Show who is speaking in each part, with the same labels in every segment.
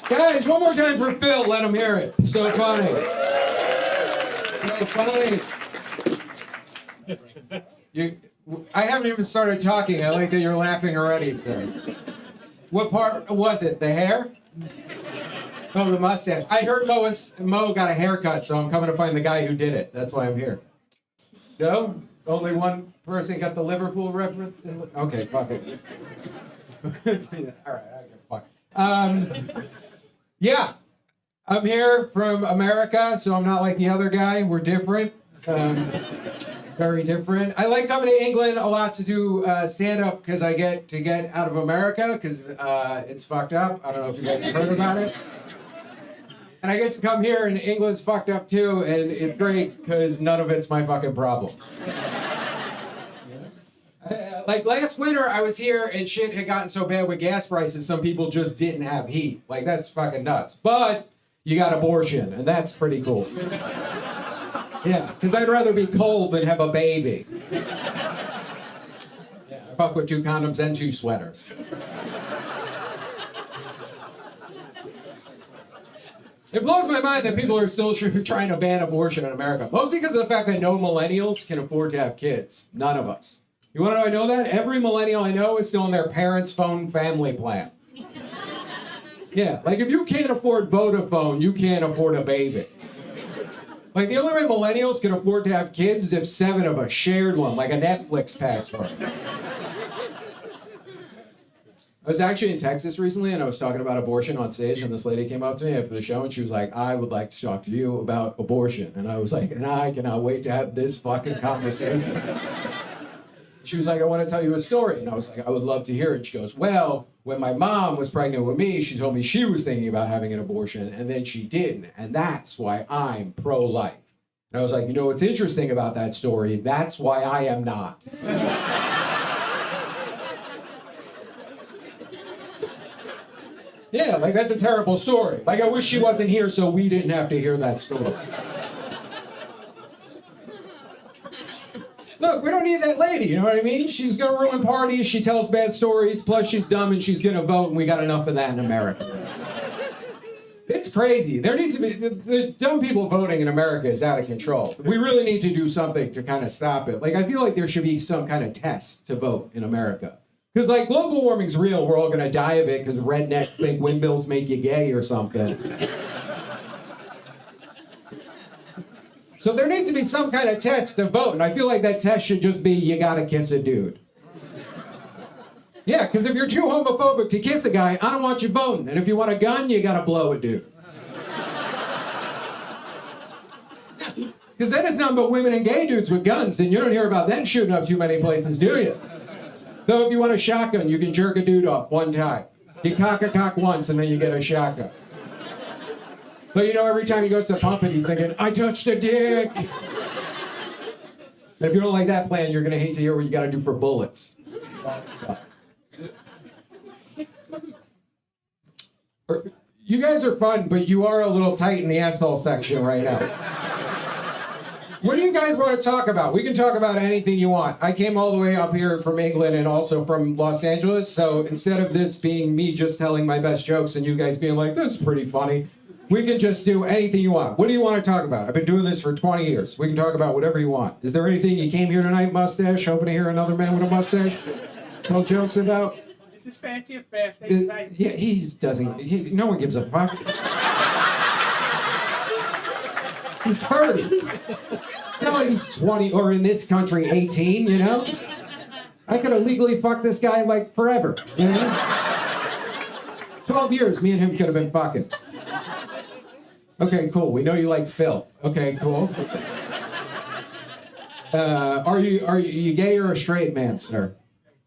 Speaker 1: Guys, one more time for Phil. Let him hear it. So funny. So funny. I haven't even started talking. I like that you're laughing already, sir. What part was it? The hair? Oh, the mustache. I heard Mo got a haircut, so I'm coming to find the guy who did it. That's why I'm here. No? Only one person got the Liverpool reference? Okay, fuck it. All right, fuck. Yeah, I'm here from America, so I'm not like the other guy. We're different. Very different. I like coming to England a lot to do stand-up because I get to get out of America because it's fucked up. I don't know if you guys have heard about it. And I get to come here and England's fucked up too, and it's great because none of it's my fucking problem. Like last winter, I was here and shit had gotten so bad with gas prices, some people just didn't have heat. Like, that's fucking nuts. But you got abortion, and that's pretty cool. Yeah, because I'd rather be cold than have a baby. Yeah, I fuck with 2 condoms and 2 sweaters. It blows my mind that people are still trying to ban abortion in America. Mostly because of the fact that no millennials can afford to have kids. None of us. You want to know I know that? Every millennial I know is still on their parents' phone family plan. Yeah, like if you can't afford Vodafone, you can't afford a baby. Like the only way millennials can afford to have kids is if 7 of us shared one, like a Netflix password. I was actually in Texas recently and I was talking about abortion on stage and this lady came up to me after the show and she was like, I would like to talk to you about abortion. And I was like, and I cannot wait to have this fucking conversation. She was like, I want to tell you a story. And I was like, I would love to hear it. She goes, well, when my mom was pregnant with me, she told me she was thinking about having an abortion and then she didn't. And that's why I'm pro-life. And I was like, you know what's interesting about that story? That's why I am not. Yeah, like that's a terrible story. Like I wish she wasn't here so we didn't have to hear that story. Look, we don't need that lady, you know what I mean? She's gonna ruin parties, she tells bad stories, plus she's dumb and she's gonna vote and we got enough of that in America. It's crazy. There needs to be, the dumb people voting in America is out of control. We really need to do something to kind of stop it. Like I feel like there should be some kind of test to vote in America. Because, like, global warming's real. We're all going to die of it because rednecks think windmills make you gay or something. So there needs to be some kind of test to vote. And I feel like that test should just be, you got to kiss a dude. Yeah, because if you're too homophobic to kiss a guy, I don't want you voting. And if you want a gun, you got to blow a dude. Because then it's nothing but women and gay dudes with guns. And you don't hear about them shooting up too many places, do you? Though if you want a shotgun, you can jerk a dude off one time. You cock a cock once and then you get a shotgun. But you know, every time he goes to pump it, he's thinking, I touched a dick. And if you don't like that plan, you're going to hate to hear what you got to do for bullets. You guys are fun, but you are a little tight in the asshole section right now. What do you guys want to talk about? We can talk about anything you want. I came all the way up here from England and also from Los Angeles, so instead of this being me just telling my best jokes and you guys being like, that's pretty funny, we can just do anything you want. What do you want to talk about? I've been doing this for 20 years. We can talk about whatever you want. Is there anything you came here tonight, mustache, hoping to hear another man with a mustache tell jokes about?
Speaker 2: It's his 30th birthday today.
Speaker 1: Yeah, no one gives a fuck. He's 30. It's not like he's 20 or in this country 18, you know? I could have legally fucked this guy like forever, you know? 12 years, me and him could have been fucking. Okay, cool. We know you like Phil. Okay, cool. Are you gay or a straight man, sir?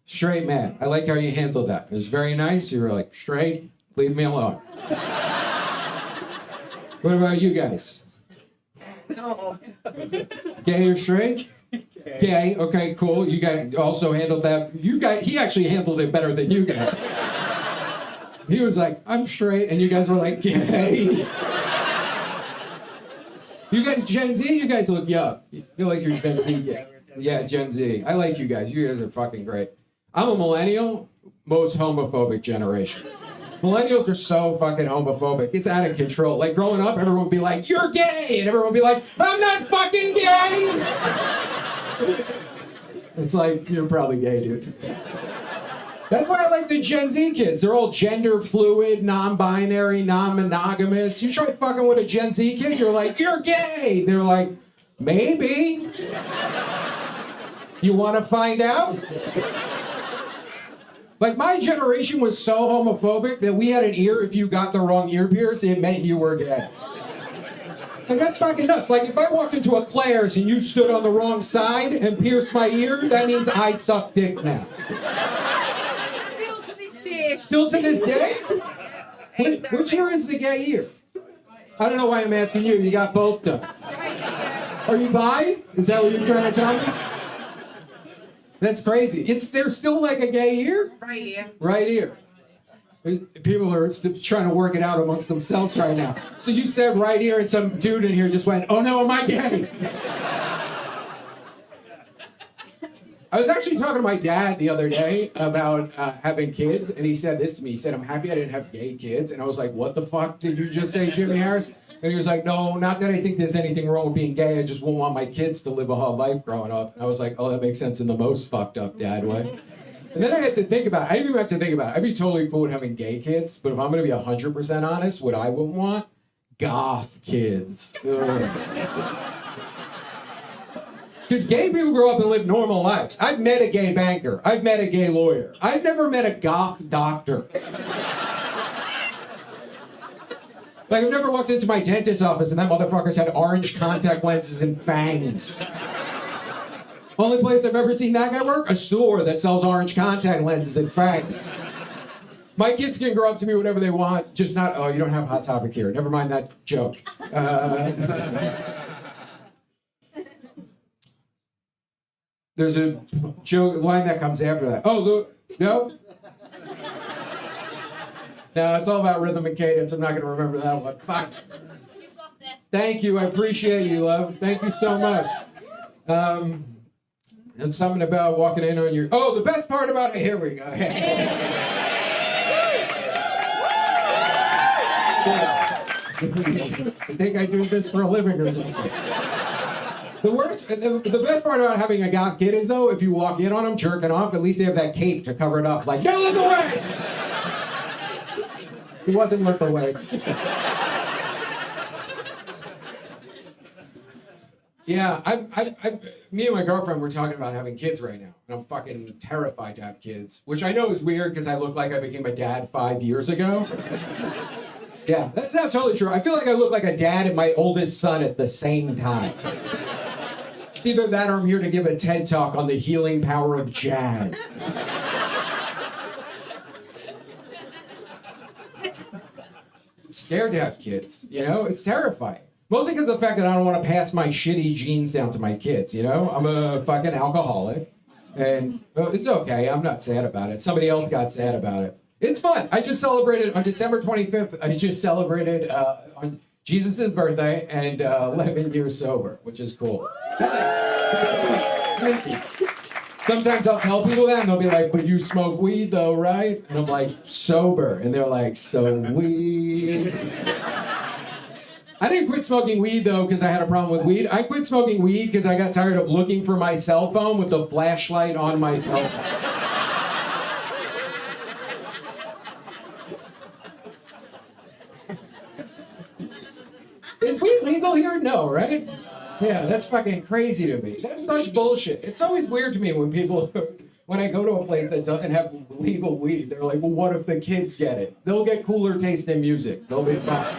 Speaker 1: Straight man. I like how you handled that. It was very nice. You were like, straight, leave me alone. What about you guys?
Speaker 2: No.
Speaker 1: Gay or straight? Gay. Okay, cool. You guys also handled that. He actually handled it better than you guys. He was like, I'm straight, and you guys were like, gay. You guys Gen Z? You guys look young. You feel like you're Gen Z. Yeah, Gen Z. I like you guys. You guys are fucking great. I'm a millennial, most homophobic generation. Millennials are so fucking homophobic. It's out of control. Like growing up, everyone would be like, "You're gay," and everyone would be like, "I'm not fucking gay." It's like, you're probably gay, dude. That's why I like the Gen Z kids. They're all gender fluid, non-binary, non-monogamous. You try fucking with a Gen Z kid, you're like, "You're gay." They're like, "Maybe. You want to find out?" Like, my generation was so homophobic that we had an ear, if you got the wrong ear pierce, it meant you were gay. And that's fucking nuts. Like, if I walked into a Claire's and you stood on the wrong side and pierced my ear, that means I suck dick now.
Speaker 2: Still to this day.
Speaker 1: Still to this day? Which ear is the gay ear? I don't know why I'm asking you. You got both done. Are you bi? Is that what you're trying to tell me? That's crazy. There's still like a gay ear?
Speaker 2: Right here.
Speaker 1: Right here. People are trying to work it out amongst themselves right now. So you said right here, and some dude in here just went, "Oh no, am I gay?" I was actually talking to my dad the other day about having kids, and he said this to me. He said, "I'm happy I didn't have gay kids." And I was like, "What the fuck did you just say, Jimmy Harris?" And he was like, "No, not that I think there's anything wrong with being gay. I just won't want my kids to live a hard life growing up." And I was like, "Oh, that makes sense in the most fucked up dad way." And then I had to think about it. I didn't even have to think about it. I'd be totally cool with having gay kids, but if I'm going to be 100% honest, what I would want? Goth kids. Because gay people grow up and live normal lives. I've met a gay banker. I've met a gay lawyer. I've never met a goth doctor. Like, I've never walked into my dentist's office and that motherfucker's had orange contact lenses and fangs. Only place I've ever seen that guy work? A store that sells orange contact lenses and fangs. My kids can grow up to be whatever they want, just not, "Oh, you don't have Hot Topic here." Never mind that joke. There's a joke line that comes after that. Oh, look, no? No, it's all about rhythm and cadence. I'm not going to remember that one. Fuck. Thank you. I appreciate you, love. Thank you so much. And something about walking in on your... Oh, the best part about... Here we go. I think I do this for a living or something. The best part about having a goth kid is, though, if you walk in on them jerking off, at least they have that cape to cover it up. Like, "Don't look away!" He wasn't look away. Yeah, me and my girlfriend were talking about having kids right now, and I'm fucking terrified to have kids, which I know is weird because I look like I became a dad 5 years ago. Yeah, that's not totally true. I feel like I look like a dad and my oldest son at the same time. Either that or I'm here to give a TED Talk on the healing power of jazz. I'm scared to have kids, you know? It's terrifying. Mostly because of the fact that I don't want to pass my shitty genes down to my kids, you know? I'm a fucking alcoholic, and it's okay. I'm not sad about it. Somebody else got sad about it. It's fun. I just celebrated on December 25th. I just celebrated on Jesus' birthday and 11 years sober, which is cool. Thank you. Sometimes I'll tell people that and they'll be like, "But you smoke weed though, right?" And I'm like, "Sober." And they're like, "So weed." I didn't quit smoking weed though because I had a problem with weed. I quit smoking weed because I got tired of looking for my cell phone with the flashlight on my cell phone. Is weed legal here? No, right? Yeah, that's fucking crazy to me. That's such bullshit. It's always weird to me when when I go to a place that doesn't have legal weed, they're like, "Well, what if the kids get it? They'll get cooler tasting music. They'll be fine."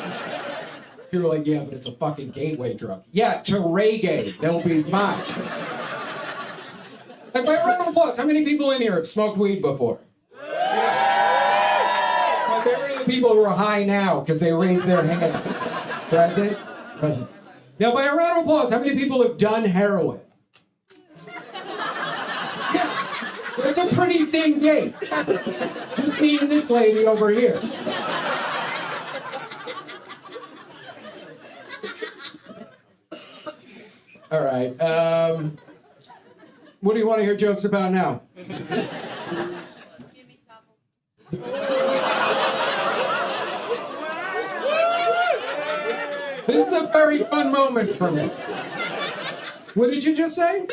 Speaker 1: People are like, "Yeah, but it's a fucking gateway drug." Yeah, to reggae. They'll be fine. Like, by a round of applause, how many people in here have smoked weed before? My favorite are the people who are high now because they raised their hand. Present? Present. Now, by a round of applause, how many people have done heroin? Yeah, it's a pretty thin gate. Just me and this lady over here. All right. What do you want to hear jokes about now? This is a very fun moment for me. What did you just say?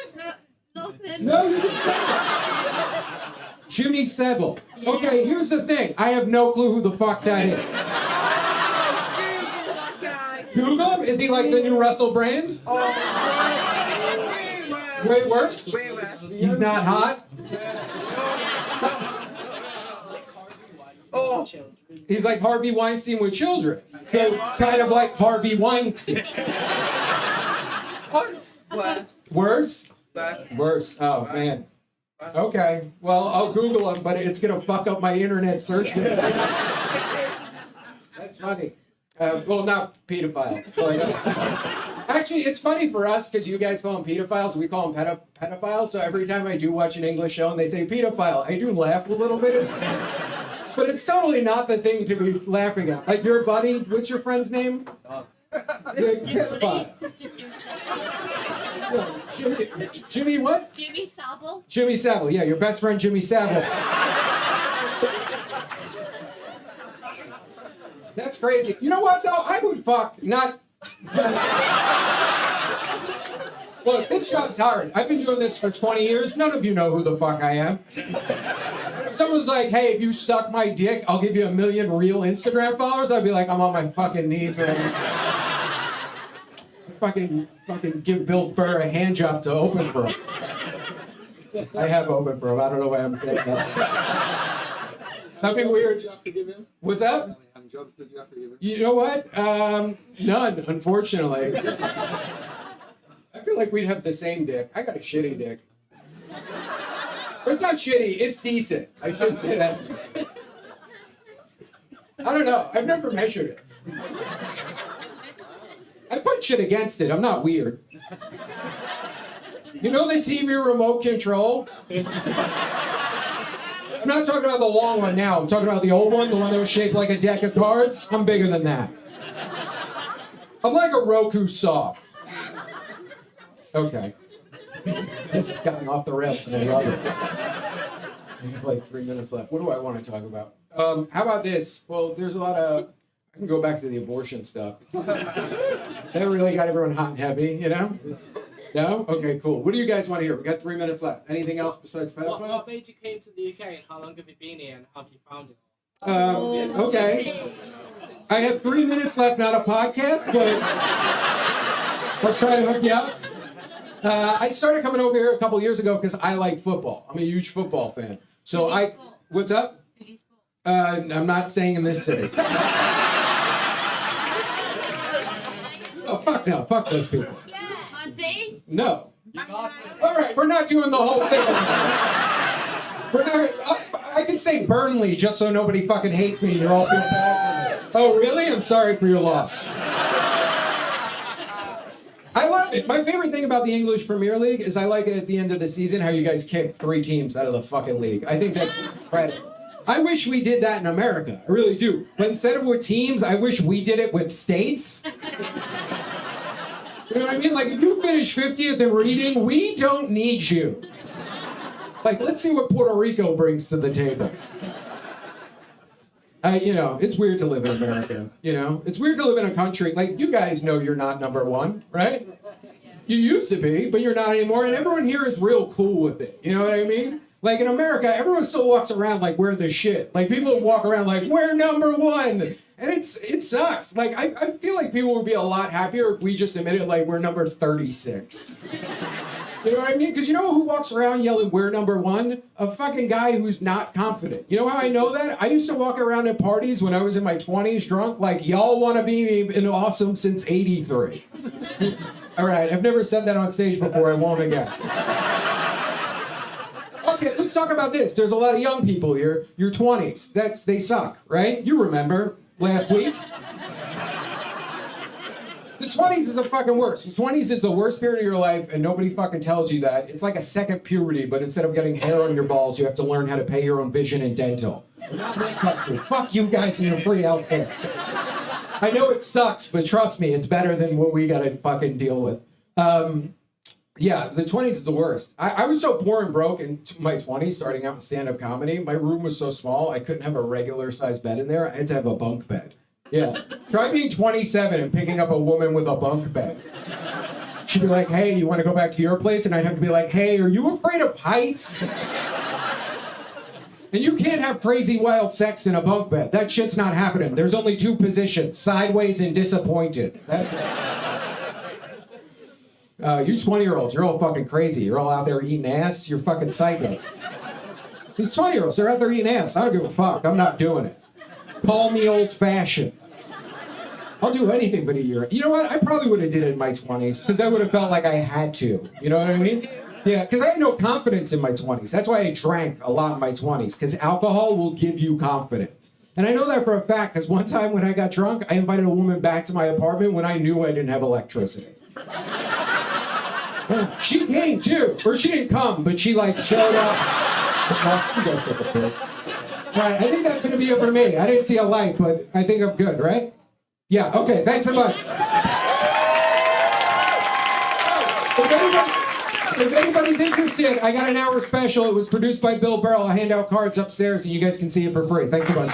Speaker 2: Nothing.
Speaker 1: No, you didn't say that. Jimmy Savile. Okay, here's the thing. I have no clue who the fuck that is. Google him? Is he like the new Russell Brand? Way worse?
Speaker 3: Way worse.
Speaker 1: He's not hot?
Speaker 3: Oh.
Speaker 1: He's like Harvey Weinstein with children. So kind of like Harvey Weinstein.
Speaker 3: Worse.
Speaker 1: Worse?
Speaker 3: Worse.
Speaker 1: Worse. Oh, man. Okay. Well, I'll Google him, but it's going to fuck up my internet search. That's funny. Well, not pedophiles. But, actually, it's funny for us because you guys call them pedophiles. We call them pedophiles. So every time I do watch an English show and they say pedophile, I do laugh a little bit. But it's totally not the thing to be laughing at. Like your buddy, what's your friend's name? Pedophile. Jimmy what?
Speaker 2: Jimmy Savile.
Speaker 1: Jimmy Savile. Yeah, your best friend Jimmy Savile. That's crazy. You know what, though? I would fuck, not... Look, this job's hard. I've been doing this for 20 years. None of you know who the fuck I am. If someone's like, hey, if you suck my dick, I'll give you 1 million real Instagram followers, I'd be like, I'm on my fucking knees right now. Fucking give Bill Burr a hand job to open for him. I have opened for him. I don't know why I'm saying that. That'd be weird. What's up? You know what? None, unfortunately. I feel like we'd have the same dick. I got a shitty dick. But it's not shitty, it's decent. I should say that. I don't know. I've never measured it. I put shit against it. I'm not weird. You know the TV remote control? I'm not talking about the long one now. I'm talking about the old one, the one that was shaped like a deck of cards. I'm bigger than that. I'm like a Roku saw. Okay. This has gotten off the rails and I love it. I have like 3 minutes left. What do I want to talk about? How about this? Well, there's a lot of... I can go back to the abortion stuff. That really got everyone hot and heavy, you know? No? Okay, cool. What do you guys want to hear? We got 3 minutes left. Anything else besides pedophiles?
Speaker 4: What made you came to the UK and how long have you been here and have you found it?
Speaker 1: Okay. I have 3 minutes left, not a podcast, but I'll try to hook you up. I started coming over here a couple years ago because I like football. I'm a huge football fan. So what's up? I'm not saying in this city. Oh, fuck no. Fuck those people.
Speaker 2: Monty?
Speaker 1: No. All right, we're not doing the whole thing. We're not. I can say Burnley just so nobody fucking hates me and you're all feel bad for me. Oh, really? I'm sorry for your loss. I love it. My favorite thing about the English Premier League is I like it at the end of the season how you guys kick 3 teams out of the fucking league. I think that's incredible. I wish we did that in America. I really do. But instead of with teams, I wish we did it with states. You know what I mean? Like, if you finish 50th in reading, we don't need you. Like, let's see what Puerto Rico brings to the table. You know, it's weird to live in America, you know? It's weird to live in a country, like, you guys know you're not number one, right? You used to be, but you're not anymore, and everyone here is real cool with it, you know what I mean? Like, in America, everyone still walks around like we're the shit. Like, people walk around like, we're number one! And it sucks. Like, I feel like people would be a lot happier if we just admitted, like, we're number 36. You know what I mean? Because you know who walks around yelling, we're number one? A fucking guy who's not confident. You know how I know that? I used to walk around at parties when I was in my 20s drunk, like, y'all want to be an awesome since 83. All right, I've never said that on stage before. I won't again. Okay, let's talk about this. There's a lot of young people here. Your 20s. They suck, right? You remember last week. The 20s is the fucking worst. The 20s is the worst period of your life, and nobody fucking tells you that. It's like a second puberty, but instead of getting hair on your balls, you have to learn how to pay your own vision and dental. Fuck you guys and your free healthcare. I know it sucks, but trust me, it's better than what we gotta fucking deal with. Yeah, the 20s is the worst. I was so poor and broke in my 20s, starting out in stand-up comedy. My room was so small, I couldn't have a regular-sized bed in there. I had to have a bunk bed. Yeah. Try being 27 and picking up a woman with a bunk bed. She'd be like, hey, you want to go back to your place? And I'd have to be like, hey, are you afraid of heights? And you can't have crazy wild sex in a bunk bed. That shit's not happening. There's only two positions, sideways and disappointed. You 20-year-olds, you're all fucking crazy. You're all out there eating ass. You're fucking psychos. These 20-year-olds, they're out there eating ass. I don't give a fuck. I'm not doing it. Call me old-fashioned. I'll do anything but a year. You know what? I probably would have did it in my 20s because I would have felt like I had to. You know what I mean? Yeah, because I had no confidence in my 20s. That's why I drank a lot in my 20s, because alcohol will give you confidence. And I know that for a fact, because one time when I got drunk, I invited a woman back to my apartment when I knew I didn't have electricity. She came too, or she didn't come, but she like showed up. Right, I think that's gonna be it for me. I didn't see a light, but I think I'm good, right? Yeah, okay, thanks so much. If anybody's interested, I got an hour special. It was produced by Bill Burrell. I hand out cards upstairs and you guys can see it for free. Thanks so much.